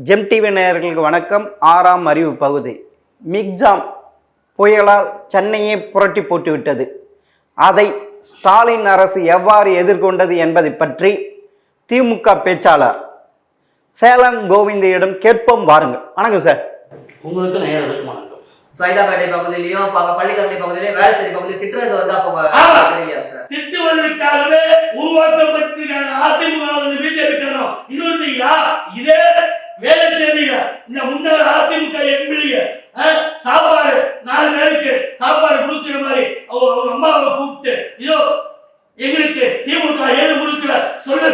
GeM TV நேயர்களுக்கு வணக்கம். 6ஆம் அறிவு பகுதி. மிக்ஜாம் புயலால் சென்னையை புரட்டி போட்டுவிட்டது. அதை ஸ்டாலின் அரசு எவ்வாறு எதிர்கொண்டது என்பதை பற்றி திமுக பேச்சாளர் சேலம் கோவிந்தியிடம் கேட்போம் வாருங்கள். வணக்கம் சார். உங்களுக்கு நேயர்களுக்கு வணக்கம். சைதாப்பேட்டை பகுதியிலையும் பள்ளிக்கரணை பகுதியிலையும் வேளச்சேரி பகுதியில் திட்டுறது வந்து அப்போ தெரியலையா சார்? திட்டுவதற்காகவே உருவாக்கப்பட்டிருக்கிற அதிமுக பிஜேபி இன்னொரு இதே வேளச்சேரியில இந்த முன்னாள் அதிமுக எம்பிளிய சாப்பாடு 4 பேருக்கு சாப்பாடு கொடுக்கிற மாதிரி அவங்க அம்மாவை கூப்பிட்டு இதோ எங்களுக்கு திமுக ஏது கொடுக்கல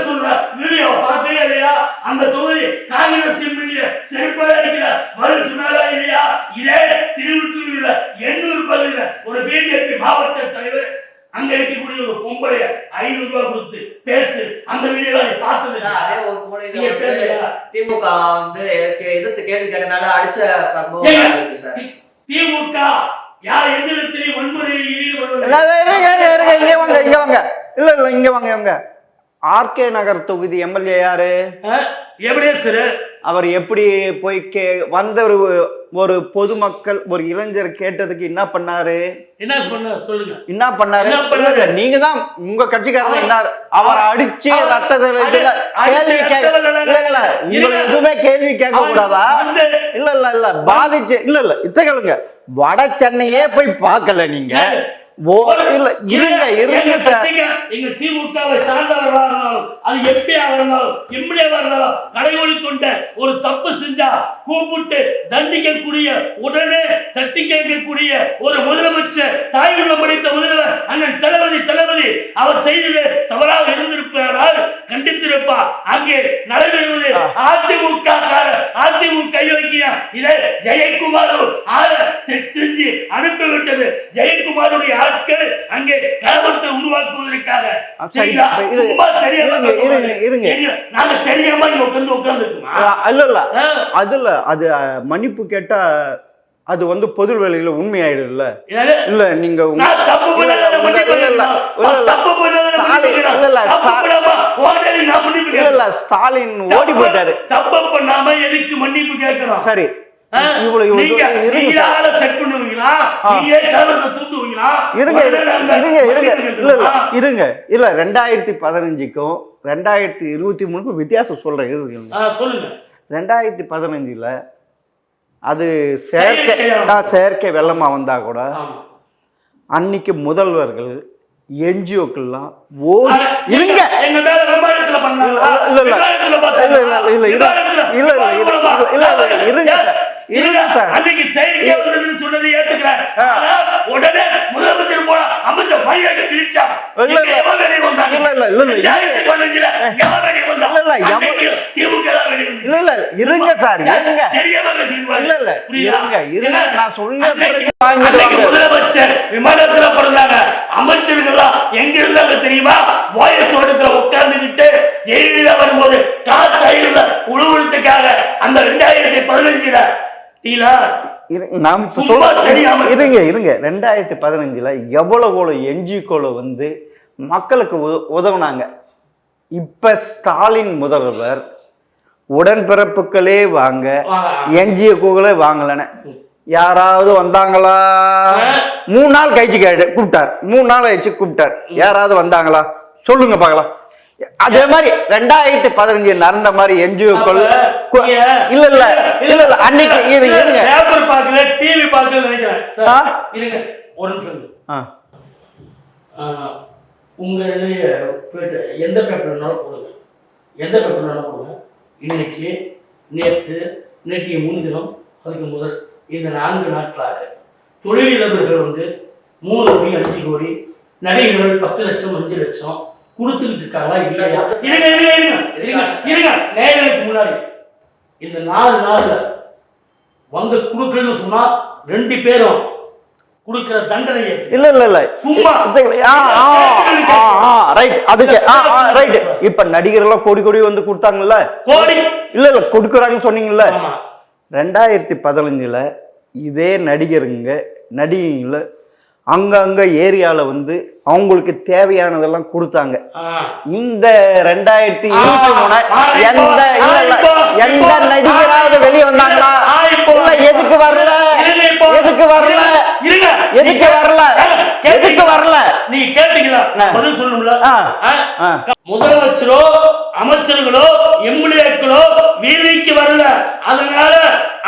சொல்ற வீடியோ பார்த்தே இல்லையா? அந்த தொகுதி காங்கிரஸ் எம்எல்ஏ செருப்பாக அடிக்கிற பதில் சொன்னாரா இல்லையா? இதே திருவள்ளூர்ல 800 பகுதியில் ஒரு பிஜேபி மாவட்ட தலைவர் அங்க இருக்கக்கூடிய ஒரு பொம்பளைய 500 ரூபாய் கொடுத்து பேசு அந்த வீடியோ பார்த்தது. அதே ஒரு மூலையில திமுக வந்து எதிர்த்து கேள்வி கேட்டனால அடிச்ச சம்பவம் இருக்கு சார். திமுக யார் எதிர்த்து வன்முறையில் ஈடுபடுவது இங்க வாங்க. ஆர்கே நகர் தொகுதி எம்எல்ஏ யாரு? அவர் எப்படி போய் வந்த ஒரு பொதுமக்கள் ஒரு இளைஞர் கேட்டதுக்கு என்ன பண்ணாரு? என்ன பண்ணாரு? நீங்க தான் உங்க கட்சிக்காரங்க என்ன அவர் அடிச்சு ரத்தத்துல எதுவுமே கேள்வி கேட்க கூடாதா? இல்ல பாதிச்சு இல்ல இத்தகலுங்க வட சென்னையே போய் பார்க்கல நீங்க. திமுகவை சார்ந்தவர்களா இருந்தாலும் அது எம்பியா இருந்தாலும் எம்எல்ஏவா இருந்தாலும் கடைகோடி தொண்ட ஒரு தப்பு செஞ்சா கூப்பிட்டு தண்டிக்கக்கூடிய உடனே தட்டி கேட்கக்கூடிய ஒரு முதலமைச்சர் தாயுள்ள படித்த முதல்வர் அண்ணன் தளபதி அவர் செய்தது தவறாக இருந்திருப்பால் கண்டித்திருப்பார். அங்கே நடைபெறுவது அதிமுக யோக்கியா இதை ஜெயக்குமார் செஞ்சு அனுப்பிவிட்டது. ஜெயக்குமாருடைய ஆட்கள் அங்கே கலவரத்தை உருவாக்குவதற்காக நாங்க தெரியாம அதுல அது மன்னிப்பு கேட்டா அது வந்து பொது வேலையில உண்மையாயிடும். இல்ல நீங்க ஸ்டாலின் ஓடி போயிட்டாரு. தப்பு பண்ணாம எதுக்கு மன்னிப்பு கேட்கணும்? சரி இருங்க. இல்ல 2015க்கும் 2023க்கும் வித்தியாசம் சொல்றேன். 2015ல அது செயற்கை வெள்ளமா வந்தா கூட அன்னைக்கு முதல்வர்கள் என்ஜிஓக்கெல்லாம் ஓடி இருங்க. உடனே முதலமைச்சர் போல அமைச்சர் இருங்க சார் முதலமைச்சர் விமானத்துல பிறந்தாங்க. அமைச்சர்கள்லாம் எங்க இருந்தாங்க தெரியுமா? வாயு தோட்டத்துல உட்கார்ந்துகிட்டு ஜெயலலிதா வரும்போது காத்தாயில உழுவுறதுக்காக அந்த 2015ல இருங்க 2015ல எவ்வளவு என்ஜிஓல வந்து மக்களுக்கு உதவுனாங்க. இப்ப ஸ்டாலின் முதல்வர் உடன்பிறப்புகளே வாங்க என்ஜிஓக்களே வாங்கலன்னு யாராவது வந்தாங்களா? 3 நாள் கழிச்சு கூப்பிட்டார். 3 நாள் கழிச்சு கூப்பிட்டார். யாராவது வந்தாங்களா சொல்லுங்க பார்க்கலாம். அதே மாதிரி 2015 நடந்த மாதிரி என்ஜிஓக்கள் இல்ல அன்னைக்கு பேப்பர் பார்க்கல டிவி பார்க்கல நினைக்கிறேன். இருங்க ஒரு நிமிஷம். உங்க இதுலயே போயிட்டு எந்த பேப்பர்னாலும் போடுங்க. இன்னைக்கு நேற்று முன்தினம் அதுக்கு முதல் இந்த 4 நாட்களாக தொழிலதிபர்கள் வந்து 3 கோடி 5 கோடி நடிகர்கள் 10 லட்சம் 5 லட்சம் கொடுத்துக்கிட்டு இருக்காங்களா இல்லையா? இருங்க நேர்களுக்கு முன்னாடி இந்த 4 நாள்ல வந்து கொடுக்கணும்னு சொன்னா 2 பேரும் கொடுக்கிற தண்டனை இல்ல சும்மா ரைட். அதுக்கு ரைட். இப்ப நடிகர்கள் கோடி வந்து கொடுத்தாங்கல்ல, கோடி இல்ல கொடுக்குறாங்கன்னு சொன்னீங்கல்ல. 2015ல இதே நடிகருங்க அங்கங்க ஏரியாவில் வந்து அவங்களுக்கு தேவையானதெல்லாம் கொடுத்தாங்க. இந்த 2023 எந்த நடிகராவது வெளியே வந்தாங்களா? எதுக்கு வரல? எதுக்கு வரல? எதுக்கு வரல? எதுக்கு வரல? நீ கேட்டீங்களா? பதில் சொல்லணும்ல. முதலமைச்சரோ அமைச்சர்களோ எம்எல்ஏக்களோ வீதிக்கு வரல. அதனால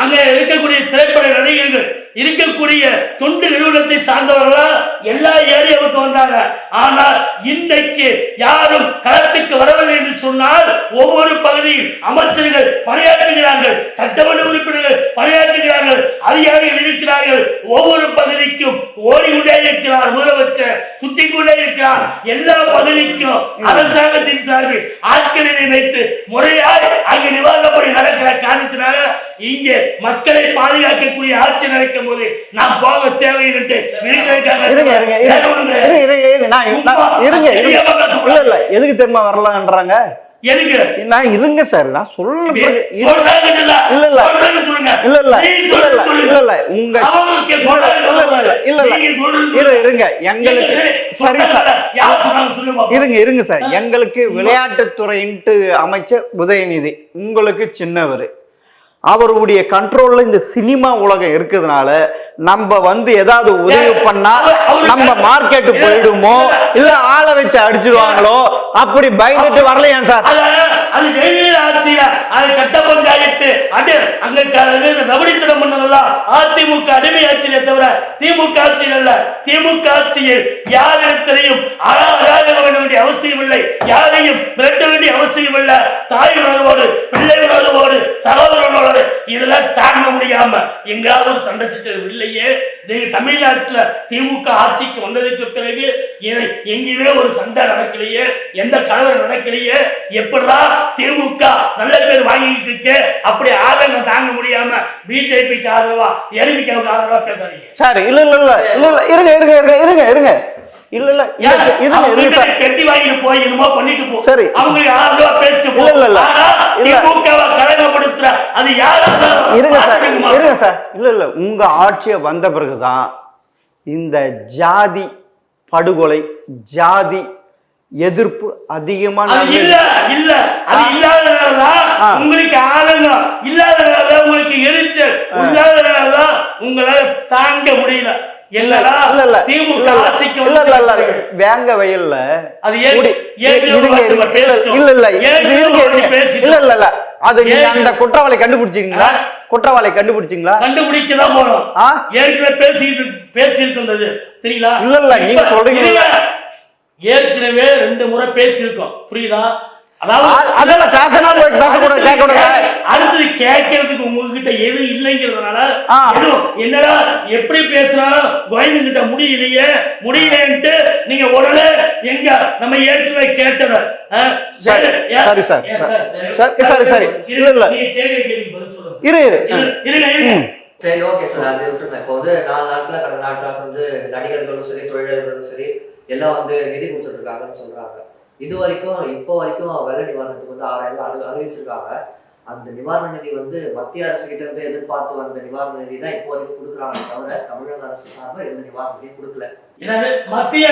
அங்க இருக்கக்கூடிய திரைப்பட நடிகர்கள் இருக்கக்கூடிய தொண்டு நிறுவனத்தை சார்ந்தவர்களா எல்லா ஏரியாவுக்கு வந்தாங்க. ஆனால் இன்னைக்கு யாரும் களத்துக்கு வரவில்லை என்று சொன்னால் ஒவ்வொரு பகுதியில் அமைச்சர்கள் பணியாற்றுகிறார்கள், சட்டமன்ற உறுப்பினர்கள் பணியாற்றுகிறார்கள், அதிகாரிகள் இருக்கிறார்கள். ஒவ்வொரு பகுதிக்கும் ஓடிக்கொண்டே இருக்கிறார் முதலமைச்சர், சுத்தி கொண்டே இருக்கிறார். எல்லா பகுதிக்கும் அரசாங்கத்தின் சார்பில் ஆட்களை நினைத்து முறையாக அங்கு நிவாரண பணி நடக்கிற காரணத்தினால இங்கே மக்களை பாதுகாக்கக்கூடிய ஆட்சி நடக்கும் போது நாம் போக தேவையில்லை. எதுக்கு தெரியுமா வரலான்றாங்க? எதுக்கு? நான் இருங்க சார், நான் சொல்றேன். இருங்க சார், எங்களுக்கு விளையாட்டுத்துறைன்ட்டு அமைச்சர் உதயநிதி உங்களுக்கு சின்னவர், அவருடைய கண்ட்ரோல்ல இந்த சினிமா உலகம் இருக்கிறதுனால நம்ம வந்து ஏதாவது உதவி பண்ணா நம்ம மார்க்கெட்டு போயிடுமோ இல்ல ஆளை வச்சு அடிச்சிருவாங்களோ அப்படி பயந்துட்டு வரலையா சார்? அது ஜெயலலிதா ஆட்சியில அது கட்ட பஞ்சாயத்து அது அங்க ரவடித்தனம் பண்ணதெல்லாம் அதிமுக அடிமை ஆட்சியிலே தவிர திமுக ஆட்சியில் அல்ல. திமுக ஆட்சியில் யாரிடத்திலையும் வேண்டிய அவசியம் இல்லை, யாரையும் மிரட்ட வேண்டிய அவசியம் இல்லை. தாய் உணர்வோடு பிள்ளை உணர்வோடு சகோதரனோடு இதெல்லாம் தாங்க முடியாம எங்காவது ஒரு சண்டை சிட்டர் இல்லையே. தமிழ்நாட்டில் திமுக ஆட்சிக்கு வந்ததுக்கு பிறகு எங்கேயுமே ஒரு சண்டை நடக்கலையே, எந்த கலவரம் நடக்கலையே. எப்படா திமுக நல்ல பேர் வாங்கிட்டு இருக்கு, அப்படி ஆதங்கம் தாங்க முடியாம பிஜேபிக்கு ஆதரவா எடிபிக்கு ஆதரவா பேசாதீங்க சார். இல்ல இல்ல இல்ல இல்ல இருங்க இருங்க இருங்க இருங்க இல்ல இல்ல இருங்க கட்டி வாங்கிட்டு போய் என்னமோ பண்ணிட்டு போ. சரி, அவங்க ஆதரவா பேசிட்டு போ. இல்ல இல்ல திமுகவை கலங்கப்படுத்துற அது யாரா இருங்க சார், இருங்க சார். இல்ல இல்ல உங்க ஆட்சியை வந்த பிறகுதான் இந்த ஜாதி படுகொலை ஜாதி எதிர்ப்பு அதிகமான இல்ல இல்ல அது இல்லாதனாலதான் உங்களுக்கு ஆதங்கம், இல்லாதனாலதான் உங்களுக்கு எரிச்சல், இல்லாதனாலதான் உங்களால தாங்க முடியல. திமுக ஆட்சிக்கு வேங்க வயல்ல அது அந்த குற்றவாளி கண்டுபிடிச்சீங்களா? குற்றவாளி கண்டுபிடிச்சீங்களா? கண்டுபிடிக்கதான் போறோம். ஏற்கனவே பேசியிருந்தது சரிங்களா? இல்ல இல்ல நீங்க சொல்றீங்க ஏற்கனவே 2 முறை பேசியிருக்கோம், புரியுதா? அடுத்தது கேட்கறதுக்கு உங்ககிட்ட எது இல்லைங்கிறதுனால என்னடா எப்படி பேசுறாலும் கோவிந்தங்கிட்ட முடியலையே முடியலன்ட்டு நீங்க உடனே எங்க நம்ம ஏற்கனவே கேட்டத சரி சார் சரி சரி இல்ல இல்ல இரு சரி ஓகே சார். அது விட்டுருங்க. இப்போ வந்து 4 நாட்கள கடந்த நாட்களாக வந்து நடிகர்களும் சரி தொழிலாளர்களும் சரி எல்லாம் வந்து நிதி கொடுத்துட்டு இருக்காங்கன்னு சொல்றாங்க. இது வரைக்கும் இப்போ வரைக்கும் வெள்ள நிவாரணத்துக்கு வந்து 6000 அறிவிச்சிருக்காங்க. அந்த நிவாரண நிதி வந்து மத்திய அரசு கிட்ட இருந்து எதிர்பார்த்து வந்த நிவாரண நிதி தான் இப்போ வரைக்கும் கொடுக்குறாங்க தவிர தமிழக அரசு சார்பாக எந்த நிவாரண நிதியும் கொடுக்கல. என்னது மத்திய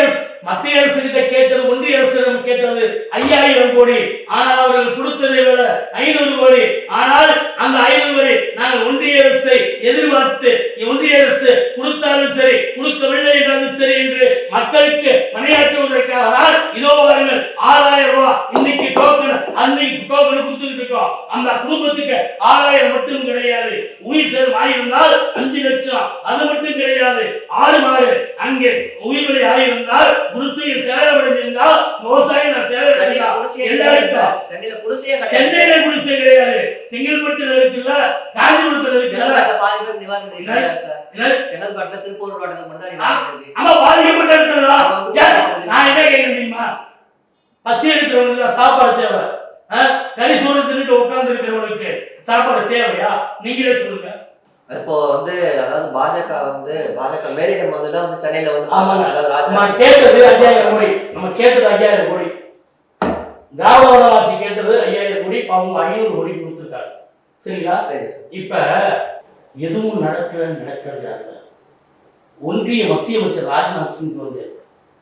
அரசு கிட்ட கேட்டது ஒன்றிய அரசிடம் கேட்டது 5000 கோடி, ஆனால் அவர்கள் கொடுத்ததை விட 500 கோடி. ஆனால் அந்த 500 கோடி நாங்கள் ஒன்றிய அரசை எதிர்பார்த்து ஒன்றிய அரசு கொடுத்தாலும் சரி கொடுக்கவில்லை என்றாலும் சரி என்று மக்களுக்கு பணியாற்றுவதற்காக இதோ வாருங்கள் 6000 ரூபாய் இன்னைக்கு டோக்கன் அன்னைக்கு டோக்கன் கொடுத்துட்டு இருக்கோம். அந்த குடும்பத்துக்கு 6000 மட்டும் கிடையாது, உயிர் சேதம் ஆயிருந்தால் 5 லட்சம் அது மட்டும் கிடையாது. 6 மாடு அங்கே உயிர்வலி ஆயிருந்தால் குடிசையில் சேதமடைந்திருந்தால் விவசாயம் சென்னையில குடிசை கிடையாது, செங்கல்பட்டுல இருக்குல்ல காஞ்சிபுரத்துல இருக்குல்ல செங்கல்பட்டுல திருப்பூர் மாவட்டத்தில் மட்டும் ஆமா பாதிக்கப்பட்ட இடத்துல நான் என்ன கேட்கிறேன் தெரியுமா? பசி எடுக்கிறவங்களுக்கு சாப்பாடு தேவை, கறி சோறு தின்னுட்டு உட்கார்ந்து இருக்கிறவங்களுக்கு சாப்பாடு தேவையா? நீங்களே சொல்லுங்க. இப்போ வந்து அதாவது பாஜக மேலிடம் வந்துதான் வந்து சென்னையில வந்து கேட்டது 5000 கோடி, நம்ம கேட்டது 5000 கோடி, திராவிட ஆட்சி கேட்டது 5000 கோடி, அவங்க 500 கோடி கொடுத்துருக்காங்க சரிங்களா? சரி. இப்ப எதுவும் நடக்கிறது ஒன்றிய மத்திய அமைச்சர் ராஜ்நாத் சிங் வந்து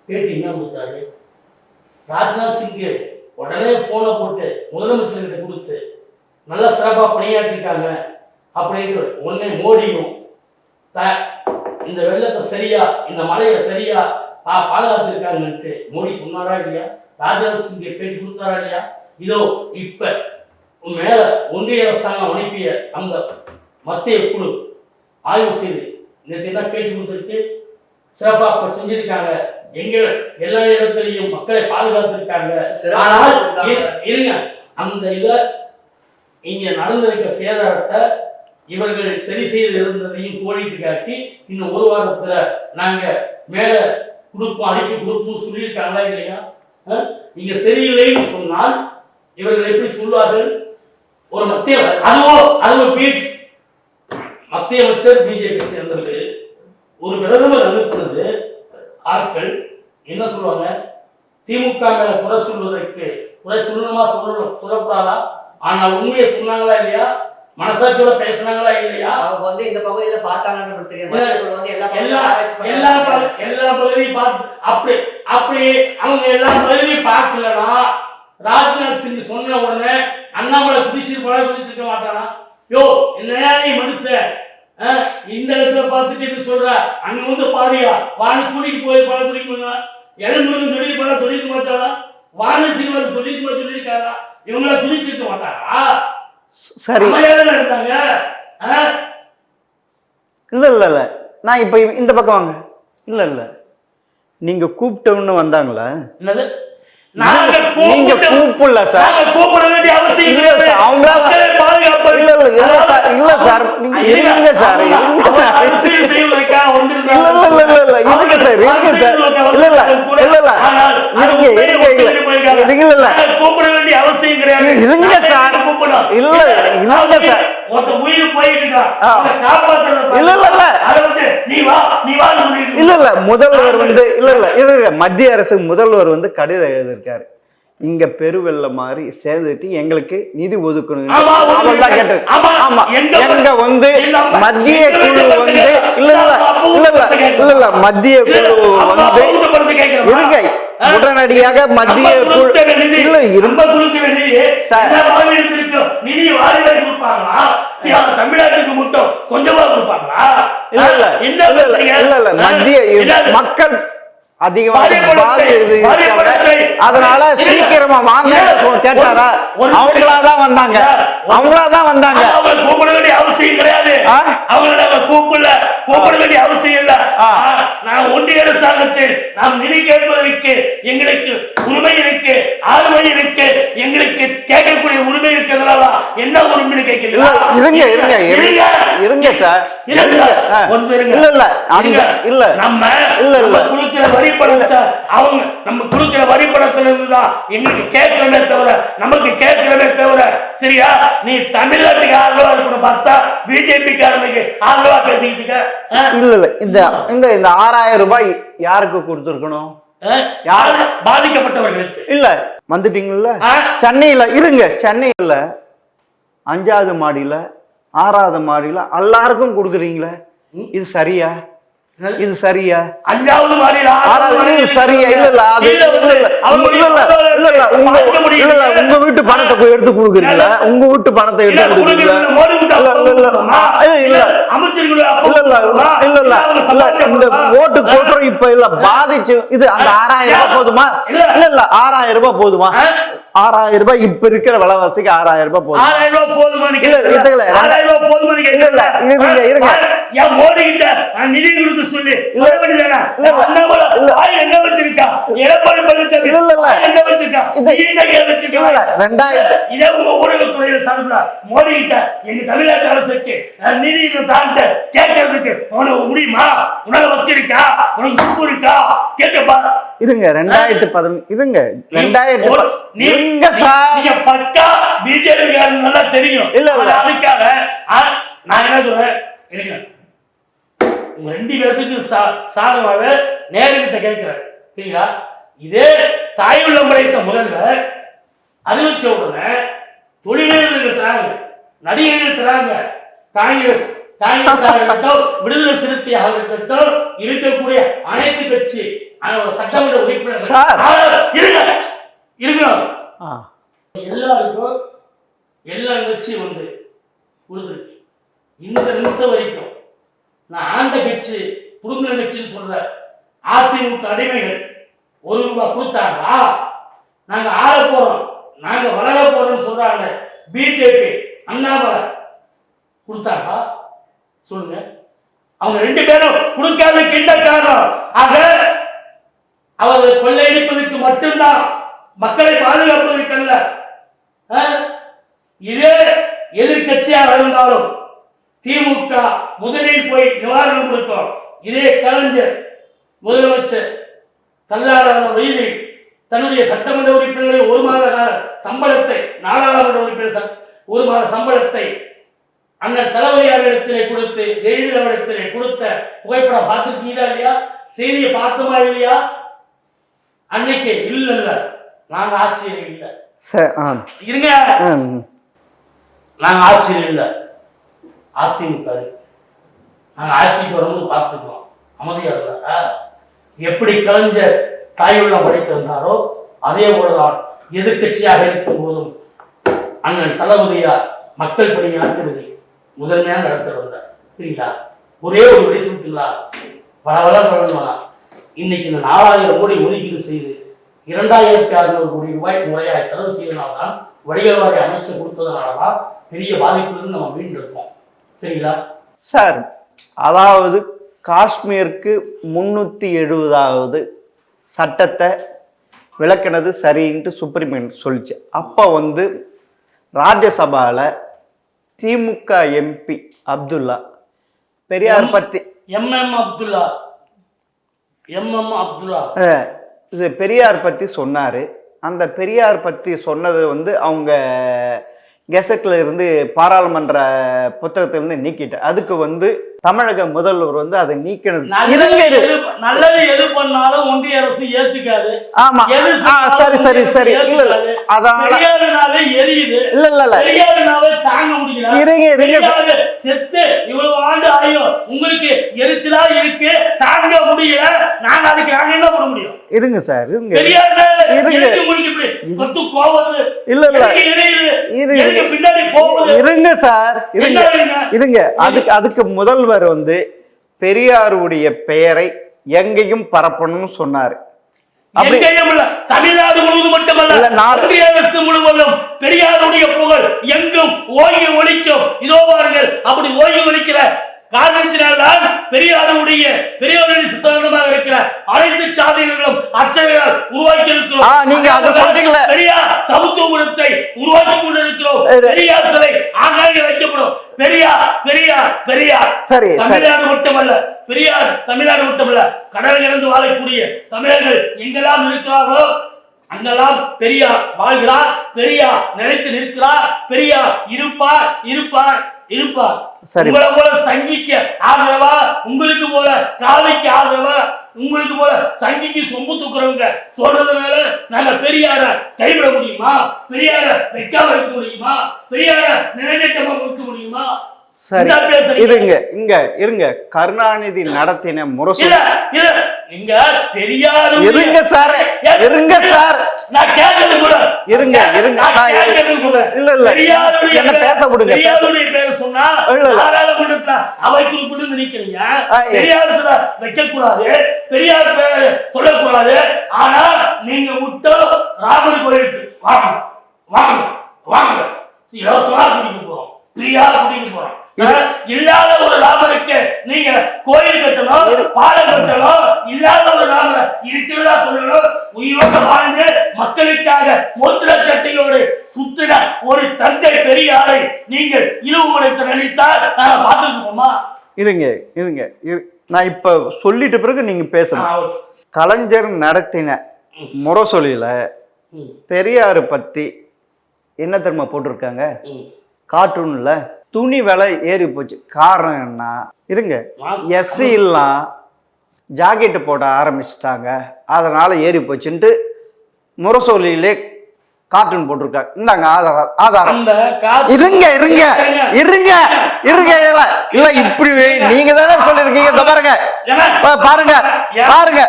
பேட்டி என்ன கொடுத்தாரு? ராஜ்நாத் சிங்கு உடனே போனை போட்டு முதலமைச்சர்கிட்ட கொடுத்து நல்லா சிறப்பாக பணியாற்றிட்டாங்க அப்படின்னு உடனே மோடியும் இந்த வெள்ளத்தை சரியா இந்த மழையை சரியா பாதுகாத்திருக்காங்கன்ட்டு மோடி சொன்னாரா இல்லையா? ராஜ்நாத் சிங் பேட்டி கொடுத்தாரா இல்லையா? இதோ இப்ப மேல ஒன்றிய அரசாங்கம் அனுப்பிய அந்த மத்திய குழு ஆய்வு செய்து நேற்று என்ன பேட்டி கொடுத்துருக்கு, சிறப்பாக செஞ்சிருக்காங்க, எங்க எல்லா இடத்துலையும் மக்களை பாதுகாத்திருக்காங்க. ஆனால் இருங்க, அந்த இதை இங்க நடந்திருக்க சேதாரத்தை இவர்கள் சரி செய்து இருந்ததையும் கோடிட்டு காட்டி இன்னும் ஒரு வாரத்துல நாங்க மேல கொடுப்போம் அறிக்கை கொடுப்போம் சொல்லியிருக்காங்களா இல்லையா? இங்க சரியில்லைன்னு சொன்னால் இவர்கள் எப்படி சொல்வார்கள்? ஒரு மத்திய அதுவோ பீச் மத்திய அமைச்சர் பிஜேபி சேர்ந்தவர்கள் ஒரு பிரதமர் அனுப்புனது ஆட்கள் என்ன சொல்லுவாங்க? திமுக மேல குறை சொல்வதற்கு குறை சொல்லணுமா சொல்லக்கூடாதா? ஆனால் உண்மையை சொன்னாங்களா இல்லையா? மனசாட்சியோட பேசினாங்களா இல்லையா? அவங்க வந்து இந்த பகுதியில பார்த்தாங்கன்னு தெரியும். எல்லா பகுதியும் பார்த்து அப்படி அவங்க எல்லா பகுதியும் பார்க்கலன்னா ராஜ்நாத் சிங் சொன்ன உடனே அண்ணாமலை குதிச்சிருக்க மாட்டானா? யோ என்னையா நீ மனுஷன் இந்த இடத்துல பார்த்துட்டு இப்படி சொல்ற, அங்க வந்து பாரியா வானு கூட்டிட்டு போய் பணம் துடிக்கணும்னா எழுநூறு சொல்லி பணம் சொல்லிக்க மாட்டாளா? வானு சிறுவர் சொல்லியிருக்காரா? இவங்கள குதிச்சிருக்க மாட்டாரா? சரி இருந்தாங்க. இல்ல நான் இப்ப இந்த பக்கம் வாங்க. இல்ல நீங்க கூப்பிட்டோன்னு வந்தாங்களா? என்னது? நீங்க கூப்பிடல சார். கூப்பிட வேண்டிய அவசியம் இல்லை. அவங்களா பாதுகாப்பு இல்ல சார். நீங்க இருங்க சார். அரசியல் செய்வதற்கா வந்திருக்காங்க. இல்ல இருங்க சார். இல்ல கூப்பிட வேண்டிய அவசியம் கிடையாது. இருங்க சார். இல்ல இருங்க சார். உயிர் போயிட்டு காப்பாற்ற இல்ல முதல்வர் வந்து இல்ல மத்திய அரசு முதல்வர் வந்து கடிதம் எழுதியிருக்காரு. இங்க பெருவெள்ள மாதிரி சேர்ந்துட்டு எங்களுக்கு நிதி ஒதுக்கணும். எங்க வந்து மத்திய குழு வந்து இல்ல மத்திய குழு வந்து இருங்க உடனடியாக மத்திய குழு இல்ல தமிழ்நாட்டுக்கு மட்டும் கொஞ்சமா கொடுப்பாங்களா? இல்ல மத்திய மக்கள் அதனால சீக்கிரமா வாங்க கேட்டாரா? அவங்களாதான் வந்தாங்க. கூப்பிட வேண்டிய அவசியம் கிடையாது. அவங்கள கூப்பிட வேண்டிய அவசியம் இல்ல. நான் ஒன்றிய அரசாங்கத்தில் நாம் நிதி கேட்பதற்கு எங்களுக்கு உரிமை இருக்கு, ஆளுமை இருக்கு, எங்களுக்கு கேட்கக்கூடிய உரிமை இருக்கிறதுனால என்ன உரிமைன்னு கேட்கிறீங்களா? இருங்க சார். இல்ல நம்ம கொடுக்கிற வரி பணத்தை அவங்க நம்ம கொடுக்கிற வரி பணத்துல இருந்துதான் எங்களுக்கு கேட்கிறமே தவிர நமக்கு கேட்கிறமே தவிர சரியா? நீ தமிழ்நாட்டுக்கு ஆதரவா இருக்கணும் பார்த்தா பிஜேபி காரனுக்கு ஆதரவா பேசிக்கிட்டு இருக்க. இல்ல இந்த 6000 ரூபாய் யாருக்கு கொடுத்திருக்கணும்? யார் பாதிக்கப்பட்டவர்களுக்கு. இல்ல வந்துட்டீங்கல்ல சென்னையில இருங்க. சென்னையில 5வது மாடியில 6வது மாடியில எல்லாருக்கும் கொடுக்குறீங்களே, இது சரியா? இது சரியா? 5வது மாடியில சரியா? இல்ல உங்க வீட்டு பணத்தை போய் எடுத்து கொடுக்குறீங்களா? உங்க வீட்டு பணத்தை எடுத்து கொடுக்குறீங்களா? இந்த ஓட்டு கோசம் இப்ப இல்ல பாதிச்சு இது அந்த 6000 ரூபாய் போதுமா? இல்ல 6000 ரூபாய் போதுமா? 6000 ரூபாய் இப்ப இருக்கிற விலைவாசிக்கு 6000 ரூபாய் போதும். 6000 ரூபாய் போதுமா? இருங்க மோடி கிட்ட நிதி கொடுக்க சொல்லி என்ன வச்சிருக்கா? எடப்பாடி பழனிசாமி என்ன வச்சிருக்கா? இதே உங்க ஊடகத்துறையில சார்பில் மோடி கிட்ட எங்க தமிழ்நாட்டு அரசுக்கு நிதி தாண்ட கேட்கறதுக்கு உனக்கு முடியுமா? உனக்கு வச்சிருக்கா? உனக்கு துப்பு இருக்கா? கேட்கப்பா. இருங்க 2010 இருங்க 2000 நீங்க பக்கா பிஜேபி நல்லா தெரியும். அதுக்காக நான் என்ன சொல்றேன், உங்க 2 பேருக்கு சாதமாக நேருகிட்ட கேட்கிறேன் சரிங்களா? இதே தாய் உள்ள முறைத்த முதல்வர் அறிவிச்ச உடனே தொழிலாளர்கள் தராங்க, நடிகர்கள் தராங்க, காங்கிரஸ் காங்கிரஸாக இருக்கட்டும், விடுதலை சிறுத்தையாக இருக்கட்டும், இருக்கக்கூடிய அனைத்து கட்சி சட்டமன்ற உறுப்பினர் இருக்கணும். எல்லாருக்கும் எல்லா கட்சியும் வந்து கொடுத்துருக்கு. இந்த நிமிஷம் வரைக்கும் நான் ஆண்ட கட்சி புடுங்கிற கட்சின்னு சொல்ற அதிமுக அடிமைகள் ₹1 கொடுத்தாங்களா? நாங்க ஆள போறோம், நாங்க வளர போறோம்னு சொல்றாங்க பிஜேபி, அண்ணாமலை கொடுத்தாங்களா சொல்லுங்க. அவங்க 2 பேரும் கொடுக்காத கிண்ட காரணம். ஆக அவர்கள் கொள்ளையடிப்பதற்கு மட்டும்தான், மக்களை பாதுகாப்பதற்கல்ல. இதே எதிர்கட்சியாக இருந்தாலும் திமுக முதலில் போய் நிவாரணம் கொடுக்கும். இதே கலைஞர் முதலமைச்சர் தள்ளாடாத வயதில் தன்னுடைய சட்டமன்ற உறுப்பினர்களை 1 மாத கால சம்பளத்தை, நாடாளுமன்ற உறுப்பினர் 1 மாத சம்பளத்தை அண்ணன் தளபதியாரிடத்திலே கொடுத்து, ஜெயலலிதாவிடத்திலே கொடுத்த புகைப்படம் பார்த்துருக்கீங்களா இல்லையா? செய்தியை பார்த்தோமா இல்லையா? அன்னைக்கு இல்ல நாங்க ஆட்சியில் இல்லை இருங்க, நாங்க ஆட்சியில் இல்லை, அதிமுக நாங்க ஆட்சிக்கு வரும்போது பார்த்துக்கிறோம். அமைதியா இருந்தாரா? எப்படி கலைஞர் தாயுள்ள படைத்திருந்தாரோ அதே போலதான் எதிர்கட்சியாக இருக்கும் போதும் அண்ணன் தளபதியார் மக்கள் பணி ஆற்றுவதை முதன்மையாக நடத்த வந்தார். சரிங்களா? ஒரே ஒரு வழி சொல்லிட்டீங்களா? பல சொல்லணும்னா இன்னைக்கு இந்த 4000 கோடி ஒதுக்கீடு செய்து 2600 கோடி ரூபாய் முறையாக செலவு செய்வதனால்தான் வடிகால் வாரிய அமைச்சர் கொடுத்ததுனாலதான் பெரிய பாதிப்புலேருந்து நம்ம மீண்டு இருக்கோம். சரிங்களா சார்? அதாவது காஷ்மீருக்கு 370வது சட்டத்தை விளக்கினது சரின்ட்டு சுப்ரீம் கோர்ட் சொல்லிச்சு. அப்போ வந்து ராஜ்யசபாவில் திமுக எம்பி அப்துல்லா பெரியார் பற்றி அப்துல்லா இது பெரியார் பற்றி சொன்னார். அந்த பெரியார் பற்றி சொன்னது வந்து அவங்க கெசட்டில் இருந்து பாராளுமன்ற புத்தகத்திலிருந்து நீக்கிட்டார். அதுக்கு வந்து தமிழக முதல்வர் வந்து அதை நீக்கினது. நல்லது எது பண்ணாலும் ஒன்றிய அரசு ஏத்துக்காது. ஆமா, சரி சரி சரி. அதனால எரியுது. தாங்க முடியல. செத்து இவ்வளவு ஆண்டு ஆயும் உங்களுக்கு எரிச்சலா இருக்கு, தாங்க முடியல. நாங்க அதுக்கு நாங்க என்ன பண்ண முடியும்? இருங்க சார், இருங்க. பின்னாடி போகுது. இருங்க சார், இருங்க. அதுக்கு முதல்வர் வந்து பெரியாருடைய பெயரை எங்கேயும் பரப்பணும்னு சொன்னாரு. தமிழ்நாடு முழுவதும் மட்டுமல்ல, ஒன்றிய அரசு முழுவதும் பெரியாருடைய புகழ் எங்கும் ஓங்கி ஒலிக்கும். இதோ பாருங்கள், அப்படி ஓங்கி ஒலிக்கிற காரணத்தினால்தான் பெரியாருடைய சித்தாந்தமாக இருக்கிற அனைத்து சாதனைகளும் அச்சகையால் உருவாக்கி இருக்கிறோம். நீங்க அதை சொல்றீங்களா? பெரியார் சமத்துவத்தை உருவாக்கி கொண்டிருக்கிறோம். பெரியார் சிலை ஆங்காங்கே வைக்கப்படும். பெரியார் பெரியார் பெரியார். சரி, தமிழ்நாடு மட்டுமல்ல, பெரியார் தமிழ்நாடு மட்டுமல்ல, கடல் கடந்து வாழக்கூடிய தமிழர்கள் எங்கெல்லாம் இருக்கிறார்களோ அங்கெல்லாம் பெரியார் வாழ்கிறார். பெரியார் நிலைத்து நிற்கிறார். பெரியார் இருப்பார் இருப்பார் இருப்பார். உங்களை போல சங்கிக்கு ஆதரவா, உங்களுக்கு போல காவிக்கு ஆதரவா, உங்களுக்கு போல சங்கிக்கு சொம்பு தூக்குறவங்க சொல்றதுனால நாங்க பெரியார கைவிட முடியுமா? பெரியார வைக்காம இருக்க முடியுமா? பெரியார நிலைநட்டமா இருக்க முடியுமா? சரி, இருங்க. கருணாநிதி நடத்தின முரசொலி இங்க பெரியார் இருங்க சார், இருங்க சார். நான் கேட்கறது கூட இருங்க. என்ன பேச விடுங்க. பெரியாருடைய பேரை சொன்னா நாடாளுமன்றத்துல அவை குறிப்பிட்டு நினைக்கிறீங்க. பெரியார் சில வைக்க கூடாது, பெரியார் பேரை சொல்லக்கூடாது. ஆனா நீங்க மட்டும் ராமர் கோயிலுக்கு வாங்க வாங்க வாங்க, இலவசமா கூட்டிட்டு போறோம், ஃப்ரீயா கூட்டிட்டு போறோம். இல்லாத ஒரு ராமருக்கு நீங்க கோயில் கட்டணும், பாலம் கட்டணும். இல்லாத ஒரு ராமர் இருக்கிறதா சொல்லணும். உயிரோட வாழ்ந்து மக்களுக்காக மோத்திர சட்டையோடு சுத்தின ஒரு தந்தை பெரியாரை நீங்கள் இழிவுபடுத்த நினைத்தால் பார்த்துக்கோமா? இருங்க. நான் இப்ப சொல்லிட்ட பிறகு நீங்க பேசணும். கலைஞர் நடத்தின முரசொலியில பெரியாரு பத்தி என்ன தெரியுமா போட்டிருக்காங்க? கார்ட்டூன்ல துணி விலை ஏறி போச்சு. காரணம் என்ன? இருங்க, எஸ்சி எல்லாம் ஜாக்கெட்டு போட ஆரம்பிச்சிட்டாங்க, அதனால ஏறி போச்சுன்ட்டு முரசொலியிலே கார்ட்டூன் போட்டிருக்காங்க. இந்தாங்க ஆதாரம். இருங்க இருங்க இல்ல இப்படி நீங்க தானே சொல்லிருக்கீங்க. இந்த பாருங்க பாருங்க பாருங்க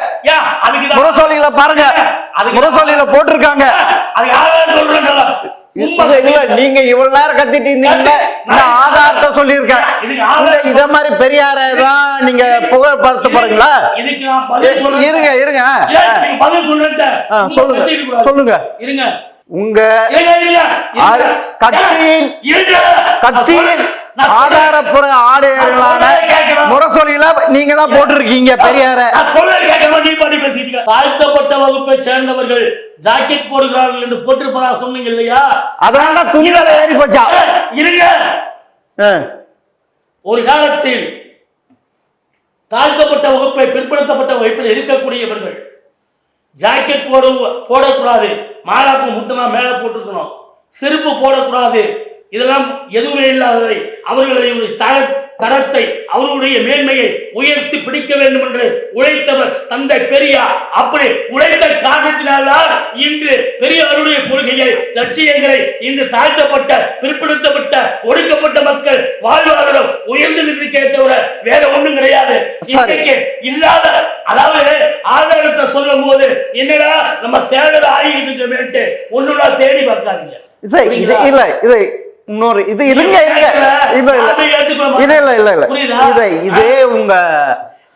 முரசொலியில பாருங்க, முரசொலியில போட்டிருக்காங்க. இல்ல நீங்க இவ்வளவு நேரம் கத்திட்டு இருந்தீங்க, நான் ஆதாரத்தை சொல்லியிருக்கேன். இத மாதிரி பெரியாரதான் நீங்க புகழ்படுத்த போறீங்களா? இருங்க இருங்க சொல்லுங்க சொல்லுங்க. உங்க கட்சியின் ஆதாரப்புற ஆடைகளான முரசொலியில நீங்க தான் போட்டிருக்கீங்க பெரியார. தாழ்த்தப்பட்ட வகுப்பை சேர்ந்தவர்கள் ஜாக்கெட் போடுகிறார்கள் என்று போட்டிருப்பதா சொன்னீங்க இல்லையா? அதனால துணிகளை ஏறி போச்சா? இருங்க. ஒரு காலத்தில் தாழ்த்தப்பட்ட வகுப்பை பிற்படுத்தப்பட்ட வகுப்பில் இருக்கக்கூடியவர்கள் ஜாக்கெட் போடக்கூடாது, மாலாப்பு முட்டமா மேல போட்டுக்கணும், செருப்பு போடக்கூடாது, இதெல்லாம் எதுவுமே இல்லாததை அவர்களுடைய தரத்தை அவர்களுடைய மேன்மையை உயர்த்தி பிடிக்க வேண்டும் என்று உழைத்தவர் தந்தை பெரியார். அப்படி உழைத்த காரணத்தினால்தான் இன்று பெரியாருடைய கொள்கையை லட்சியங்களை இன்று தாழ்த்தப்பட்ட பிற்படுத்தப்பட்ட ஒடுக்கப்பட்ட மக்கள் வாழ்வாதாரம் உயர்ந்துகிட்டு தவிர வேற ஒண்ணும் கிடையாது. இல்லாத அதாவது ஆதாரத்தை சொல்லும் போது என்னடா நம்ம சேகர ஆகிட்டு இருக்கிற ஒண்ணுடா தேடி பார்க்காதீங்க. இல்ல இது இன்னொரு இது இருங்க இருங்க இதே உங்க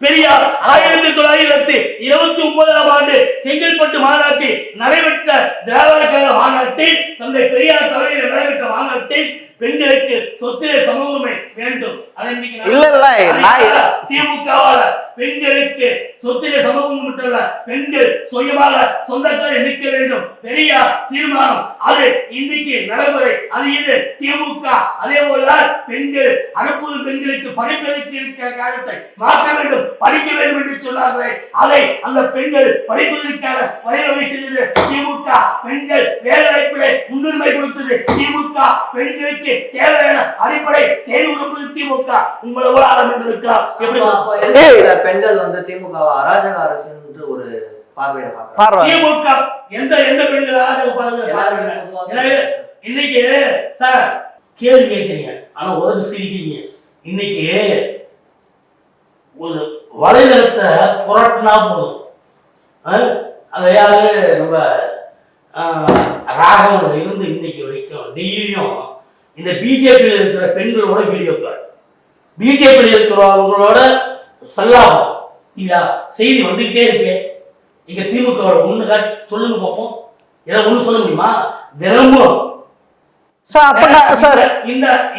பெரியார் 1929ஆம் ஆண்டு செங்கல்பட்டு மாநாட்டில் நடைபெற்ற திராவிட கழக மாநாட்டில் தந்தை பெரியார் தலைமையில் நடைபெற்ற மாநாட்டில் பெண்களுக்கு சொத்திலே சம உரிமை வேண்டும். திமுகவால பெண்களுக்கு சொத்திலே சம உரிமை மட்டுமல்ல, பெண்கள் சுயமாக சொந்தக்காரை நிற்க வேண்டும் பெரியார் தீர்மானம். அது இன்னைக்கு நடைமுறை. அது இது திமுக. அதே போலதான் பெண்கள் அனுப்புவது பெண்களுக்கு படிப்பதற்கு இருக்கிற காலத்தை மாற்ற வேண்டும், படிக்க வேண்டும் என்று சொன்னார்களே, அதை அந்த பெண்கள் படிப்பதற்கான வழிவகை செய்தது திமுக. பெண்கள் வேலை வாய்ப்பிலே முன்னுரிமை கொடுத்தது திமுக. பெண்களுக்கு தேவையான அடிப்படை செய்து கொடுப்பது திமுக. உங்களை உலகம் என்று இருக்கலாம். பெண்கள் வந்து திமுக அராஜக அரசு என்று ஒரு பார்வையில திமுக எந்த பெண்கள் அராஜக பார்வை? இன்னைக்கு சார் கேள்வி கேட்கிறீங்க, ஆனா உதவி சிரிக்கிறீங்க. இன்னைக்கு ஒரு வலைதளத்தை புரட்டினா போதும், அதை யாரு நம்ம ராகவன் இருந்து இன்னைக்கு வரைக்கும் டெய்லியும் இந்த பிஜேபியில் இருக்கிற பெண்களோட வீடியோக்கள், பிஜேபியில் இருக்கிறவங்களோட சல்லாபம் இல்லையா செய்தி வந்துகிட்டே இருக்கு. இங்க திமுக ஒண்ணு சொல்லுங்க பார்ப்போம், ஏதாவது ஒண்ணு சொல்ல முடியுமா? தினமும்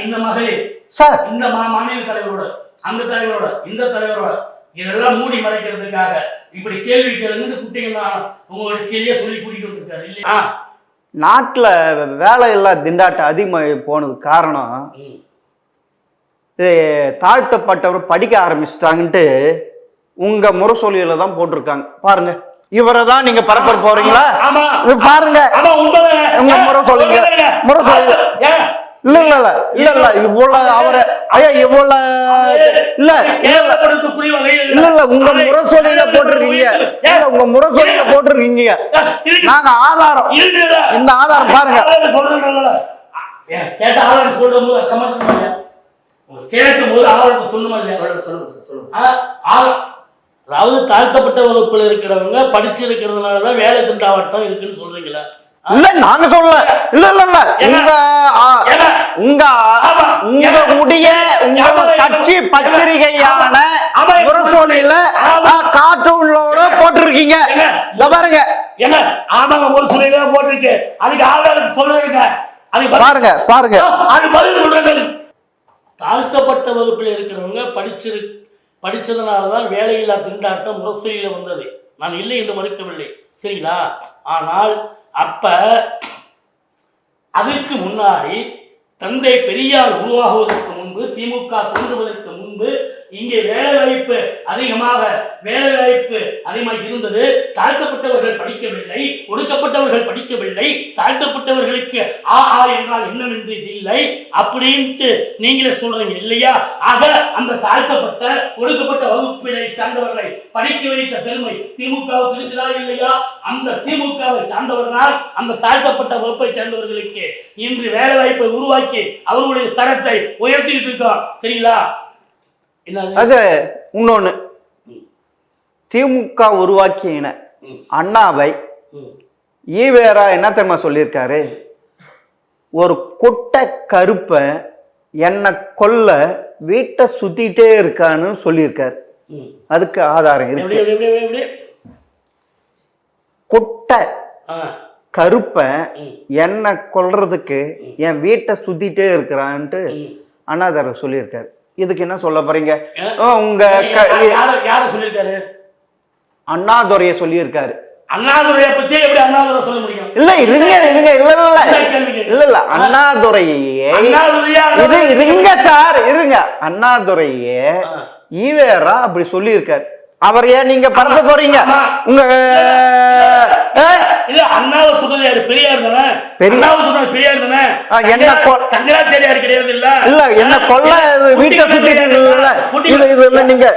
இந்த மகளிர் இந்த மாநில தலைவரோட அந்த தலைவரோட இந்த தலைவரோட இதெல்லாம் மூடி மறைக்கிறதுக்காக இப்படி கேள்வி கேளுங்க குட்டிங்க உங்களோட கேள்வியா சொல்லி கூட்டிட்டு வந்திருக்காரு இல்லையா? நாட்டுல வேலை இல்லா திண்டாட்டம் அதிகமாக போனதுக்கு காரணம் தாழ்த்தப்பட்டவர் படிக்க ஆரம்பிச்சிட்டாங்கன்ட்டு உங்க முரசொலியில தான் போட்டிருக்காங்க. பாருங்க, இவரை தான் நீங்க பரப்ப போறீங்களா? பாருங்க உங்க முரசொலிங்க இல்ல இல்ல இல்ல இல்ல இல்ல இவ்வளவு அவரை இவ்வளவு இல்ல இல்ல இல்ல உங்க முரசொலியில போட்டிருக்கீங்க, உங்க முரசொலியில போட்டிருக்கீங்க. நாங்க ஆதாரம், இந்த ஆதாரம் பாருங்க. கேட்ட ஆதாரம் சொல்லும் போது சமர்ப்பணம் கேட்கும் போது ஆதாரத்தை சொல்லுமா? அதாவது தாழ்த்தப்பட்ட வகுப்புல இருக்கிறவங்க படிச்சிருக்கிறதுனாலதான் வேலை திண்டாவட்டம் இருக்குன்னு சொல்றீங்களா? இல்ல நாங்க சொல்ல இல்ல இல்ல இல்ல உங்க உங்களுடைய உங்க கட்சி பத்திரிகையான முரசொலியில கார்ட்டூன்லோட போட்டிருக்கீங்க. பாருங்க என்ன ஆமாங்க முரசொலியில போட்டிருக்கு, அதுக்கு ஆதாரத்தை சொல்றீங்க. அது பாருங்க பாருங்க அது பதில் சொல்றேன். தாழ்த்தப்பட்ட வகுப்பில் இருக்கிறவங்க படிச்சதுனாலதான் வேலையில்லா திண்டாட்டம் முரசொலியில வந்தது. நான் இல்லை என்று மறுக்கவில்லை, சரிங்களா? ஆனால் அப்ப அதற்கு முன்னாடி தந்தை பெரியார் உருவாகுவதற்கு முன்பு, திமுக தோன்றுவதற்கு முன்பு இங்கே வேலை வாய்ப்பு அதிகமாக இருந்தது. தாழ்த்தப்பட்டவர்கள் படிக்கவில்லை, ஒடுக்கப்பட்டவர்கள் படிக்கவில்லை, தாழ்த்தப்பட்டவர்களுக்கு ஆ ஆ என்றால் என்னவென்று இல்லை அப்படின்ட்டு நீங்களே சொல்றீங்க இல்லையா? ஆக அந்த தாழ்த்தப்பட்ட ஒடுக்கப்பட்ட வகுப்பினை சார்ந்தவர்களை படிக்க வைத்த பெருமை திமுகவுக்கு இருக்குதா இல்லையா? அந்த திமுகவை சார்ந்தவர்களால் அந்த தாழ்த்தப்பட்ட வகுப்பை சார்ந்தவர்களுக்கு இன்று வேலை வாய்ப்பை உருவாக்கி அவர்களுடைய தரத்தை உயர்த்திட்டு இருக்கோம். சரிங்களா? அது இன்னொன்னு, திமுக உருவாக்கின அண்ணாவை ஈவேரா என்ன தெரியுமா சொல்லியிருக்காரு? ஒரு கொட்டை கருப்பை என்னை கொல்ல வீட்டை சுத்திட்டே இருக்கான்னு சொல்லியிருக்காரு. அதுக்கு ஆதாரம் இருக்கு. கொட்டை கருப்பை என்னை கொல்றதுக்கு என் வீட்டை சுத்திட்டே இருக்கிறான்ட்டு அண்ணாதார சொல்லியிருக்காரு. இதுக்கு என்ன சொல்ல போறீங்க? உங்க யார சொல்லியிருக்காரு? அண்ணாதுரைய சொல்லியிருக்காரு. அண்ணாதுரையை பத்தி எப்படி அண்ணாதுரை சொல்ல முடியும்? இல்ல இருங்க இருங்க இல்ல இல்ல இல்ல அண்ணாதுரையே இது இருங்க சார் இருங்க. அண்ணாதுரையே ஈவேரா அப்படி சொல்லியிருக்காரு. அவர் ஏன் நீங்க பரப்ப போறீங்க? உங்க இல்ல அண்ணாவை சொல்றது யாரு? பெரியார் தானே. பெரியார் சொல்றது பெரியார் தானே. என்ன சங்கராச்சாரியார் கிடையாது. இல்ல இல்ல என்ன கொல்ல வீட்டை சுத்திட்டு இது நீங்க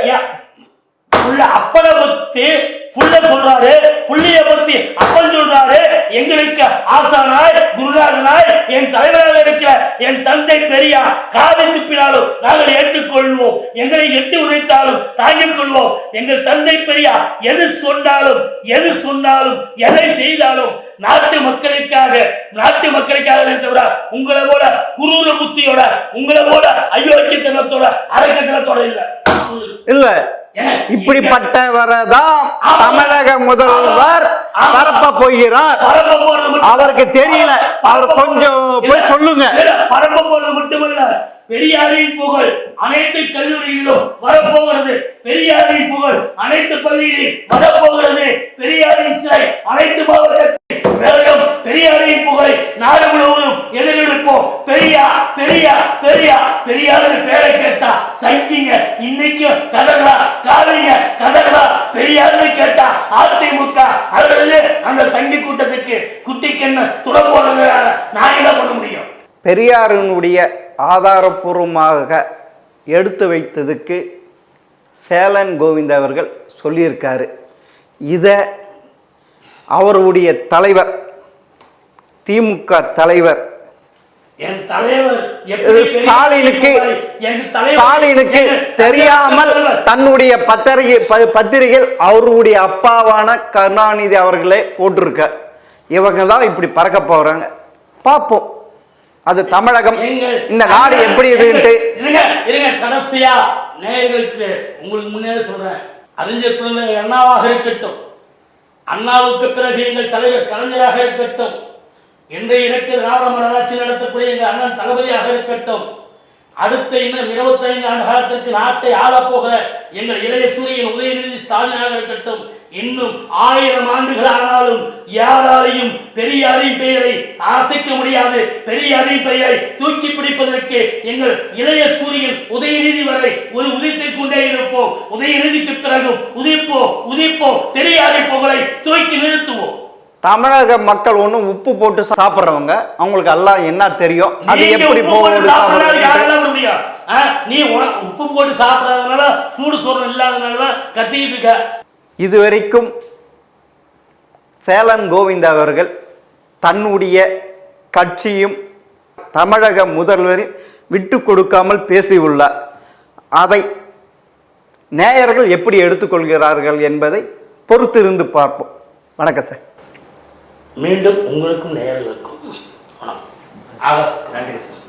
அப்பனை பத்தி புள்ள சொல்றாரு, புள்ளிய பத்தி அப்பன் சொல்றாரு. எங்களுக்கு ஆசானாய் குருநாதனாய் என் தலைவராக இருக்கிற என் தந்தை பெரியார் காதுக்கு பின்னாலும் நாங்கள் ஏற்றுக்கொள்வோம். எங்களை எட்டி உதைத்தாலும் தாங்கிக் கொள்வோம். எங்கள் தந்தை பெரியார் எது சொன்னாலும் எதை செய்தாலும் நாட்டு மக்களுக்காக தவிர உங்களை போல குரூர புத்தியோட, உங்களை போல அயோக்கியத்தனத்தோட அரக்கத்தனத்தோட இல்ல. இப்படிப்பட்டவரதான் தமிழக முதல்வர் பரப்ப போகிறார். அவருக்கு தெரியல. அவர் கொஞ்சம் போய் சொல்லுங்க. பரப்ப போறது மட்டுமல்ல, பெரியாரின் புகழ் அனைத்து கல்லூரிகளிலும் வரப்போகிறது. பெரியாரின் புகழ் அனைத்து பள்ளிகளிலும் வரப்போகிறது. பெரியாரின் சிலை அனைத்து மாவட்டத்தில் பெரியாரின் புகழை நாடு முழுவதும் எதிர்ப்போம். பெரியார் பேரை கேட்டா சங்கிங்க இன்னைக்கு கதறா, காவிங்க கதறா. பெரியார்னு கேட்டா அதிமுக அவர்களது அந்த சங்கி கூட்டத்துக்கு குட்டிக்கென்ன துணை போடுறதுனால நான் என்ன பண்ண முடியும்? பெரியாரினுடைய ஆதாரபூர்வமாக எடுத்து வைத்ததுக்கு சேலன் கோவிந்த் அவர்கள் சொல்லியிருக்காரு. இதை அவருடைய தலைவர், திமுக தலைவர் ஸ்டாலினுக்கு தெரியாமல் தன்னுடைய பத்திரிகைகள் அவருடைய அப்பாவான கருணாநிதி அவர்களே போட்டிருக்க. இவங்க தான் இப்படி பறக்க போறாங்க. பார்ப்போம் அது தமிழகம் இந்த நாடு எப்படி இதுன்ட்டு. கடைசியா நேயர்களுக்கு உங்களுக்கு முன்னே சொல்றேன், அறிஞர் பிறந்த அண்ணாவாக இருக்கட்டும், அண்ணாவுக்கு பிறகு எங்கள் தலைவர் கலைஞராக இருக்கட்டும், இன்றைய இலக்கு திராவிட மாடல் நடத்தக்கூடிய எங்கள் அண்ணன் தளபதியாக இருக்கட்டும், அடுத்த இன்னும் 25 ஆண்டு காலத்திற்கு நாட்டை ஆளப்போகிற எங்கள் இளைய சூரியன் உதயநிதி ஸ்டாலினாக இருக்கட்டும், இன்னும் 1000 ஆண்டுகள் ஆனாலும் யாராலையும் பெரியாரின் பெயரை அசைக்க முடியாது. பெரியாரின் பெயரை தூக்கி பிடிப்பதற்கு எங்கள் இளைய சூரியன் உதயநிதி வரை ஒரு உதித்துக் கொண்டே இருப்போம். உதயநிதிக்கு பிறகும் உதிப்போம். பெரியாரின் புகழை தூக்கி நிறுத்துவோம். தமிழக மக்கள் ஒன்றும் உப்பு போட்டு சாப்பிட்றவங்க, அவங்களுக்கு எல்லாம் என்ன தெரியும் அது எப்படி போட்டு முடியும். நீ உப்பு போட்டு சாப்பிடாதனால சூடு சோறு இல்லாதனாலதான் கத்திக்கிட்டு இருக்க. இதுவரைக்கும் சேலன் கோவிந்த் அவர்கள் தன்னுடைய கட்சியும் தமிழக முதல்வரின் விட்டு கொடுக்காமல் பேசியுள்ளார். அதை நேயர்கள் எப்படி எடுத்துக்கொள்கிறார்கள் என்பதை பொறுத்திருந்து பார்ப்போம். வணக்கம் சார். மீண்டும் உங்களுக்கும் நேயர்களுக்கும் வணக்கம். நன்றி சார்.